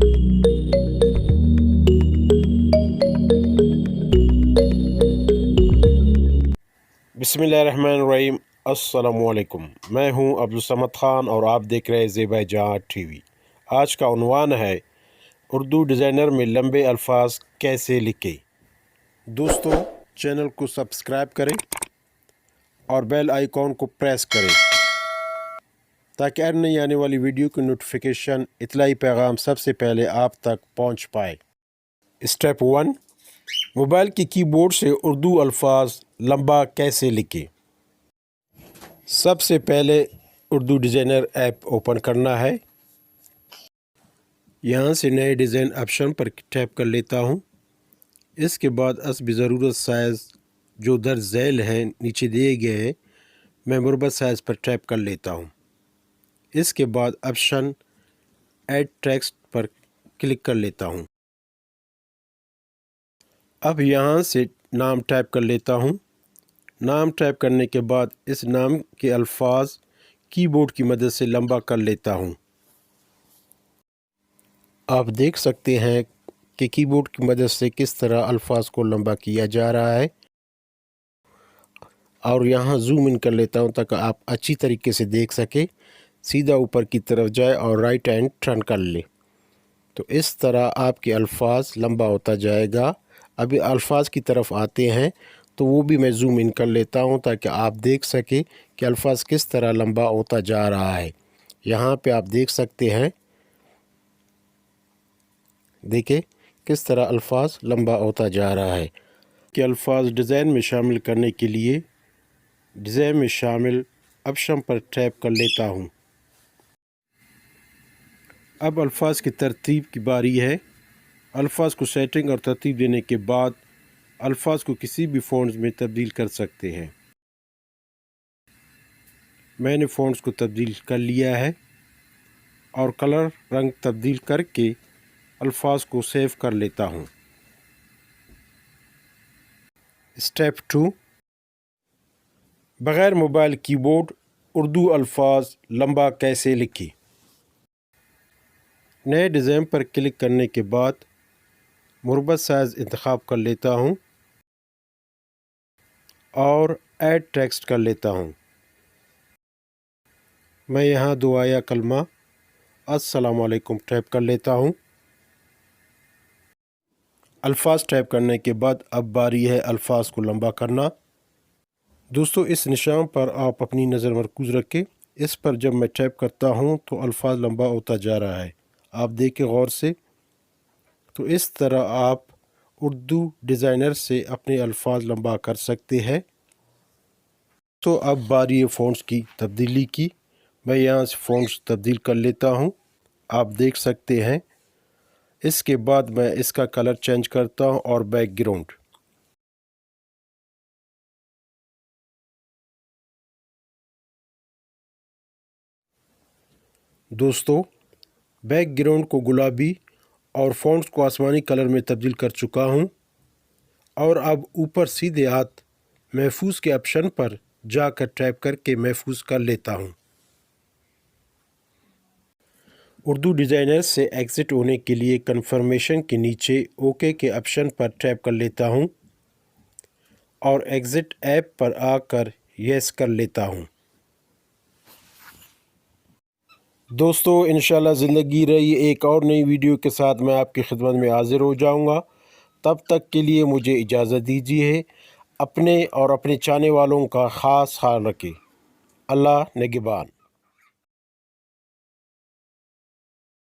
بسم اللہ الرحمن الرحیم۔ السلام علیکم، میں ہوں عبدالصمد خان اور آپ دیکھ رہے زیبا جہاں ٹی وی۔ آج کا عنوان ہے اردو ڈیزائنر میں لمبے الفاظ کیسے لکھیں۔ دوستو، چینل کو سبسکرائب کریں اور بیل آئیکن کو پریس کریں تاکہ ہر نئی آنے والی ویڈیو کی نوٹیفیکیشن اطلاعی پیغام سب سے پہلے آپ تک پہنچ پائے۔ اسٹیپ 1، موبائل کے کی بورڈ سے اردو الفاظ لمبا کیسے لکھیں۔ سب سے پہلے اردو ڈیزائنر ایپ اوپن کرنا ہے۔ یہاں سے نئے ڈیزائن آپشن پر ٹیپ کر لیتا ہوں۔ اس کے بعد حسب ضرورت سائز جو درج ذیل ہے نیچے دیے گئے ہیں، میں مربع سائز پر ٹیپ کر لیتا ہوں۔ اس کے بعد آپشن ایڈ ٹیکسٹ پر کلک کر لیتا ہوں۔ اب یہاں سے نام ٹائپ کر لیتا ہوں۔ نام ٹائپ کرنے کے بعد اس نام کے الفاظ کی بورڈ کی مدد سے لمبا کر لیتا ہوں۔ آپ دیکھ سکتے ہیں کہ کی بورڈ کی مدد سے کس طرح الفاظ کو لمبا کیا جا رہا ہے، اور یہاں زوم ان کر لیتا ہوں تاکہ آپ اچھی طریقے سے دیکھ سکیں۔ سیدھا اوپر کی طرف جائے اور رائٹ ہینڈ ٹرن کر لے تو اس طرح آپ کے الفاظ لمبا ہوتا جائے گا۔ ابھی الفاظ کی طرف آتے ہیں تو وہ بھی میں زوم ان کر لیتا ہوں تاکہ آپ دیکھ سکیں کہ الفاظ کس طرح لمبا ہوتا جا رہا ہے۔ یہاں پہ آپ دیکھ سکتے ہیں، دیکھیں کس طرح الفاظ لمبا ہوتا جا رہا ہے۔ کہ الفاظ ڈیزائن میں شامل کرنے کے لیے ڈیزائن میں شامل آپشن پر ٹیپ کر لیتا ہوں۔ اب الفاظ کی ترتیب کی باری ہے۔ الفاظ کو سیٹنگ اور ترتیب دینے کے بعد الفاظ کو کسی بھی فونٹس میں تبدیل کر سکتے ہیں۔ میں نے فونٹس کو تبدیل کر لیا ہے اور کلر رنگ تبدیل کر کے الفاظ کو سیو کر لیتا ہوں۔ اسٹیپ 2، بغیر موبائل کی بورڈ اردو الفاظ لمبا کیسے لکھیں۔ نئے ڈیزائن پر کلک کرنے کے بعد مربع سائز انتخاب کر لیتا ہوں اور ایڈ ٹیکسٹ کر لیتا ہوں۔ میں یہاں دعائیا کلمہ السلام علیکم ٹائپ کر لیتا ہوں۔ الفاظ ٹائپ کرنے کے بعد اب باری ہے الفاظ کو لمبا کرنا۔ دوستو، اس نشان پر آپ اپنی نظر مرکوز رکھیں۔ اس پر جب میں ٹائپ کرتا ہوں تو الفاظ لمبا ہوتا جا رہا ہے، آپ دیکھیں غور سے۔ تو اس طرح آپ اردو ڈیزائنر سے اپنے الفاظ لمبا کر سکتے ہیں۔ تو اب باری ہے فونٹس کی تبدیلی کی۔ میں یہاں سے فونٹس تبدیل کر لیتا ہوں، آپ دیکھ سکتے ہیں۔ اس کے بعد میں اس کا کلر چینج کرتا ہوں اور بیک گراؤنڈ۔ دوستو، بیک گراؤنڈ کو گلابی اور فونٹس کو آسمانی کلر میں تبدیل کر چکا ہوں، اور اب اوپر سیدھے ہاتھ محفوظ کے آپشن پر جا کر ٹیپ کر کے محفوظ کر لیتا ہوں۔ اردو ڈیزائنر سے ایگزٹ ہونے کے لیے کنفرمیشن کے نیچے اوکے کے آپشن پر ٹیپ کر لیتا ہوں اور ایگزٹ ایپ پر آ کر یس کر لیتا ہوں۔ دوستو، انشاءاللہ زندگی رہی ایک اور نئی ویڈیو کے ساتھ میں آپ کی خدمت میں حاضر ہو جاؤں گا۔ تب تک کے لیے مجھے اجازت دیجیے۔ اپنے اور اپنے چاہنے والوں کا خاص خیال رکھیں۔ اللہ نگہبان۔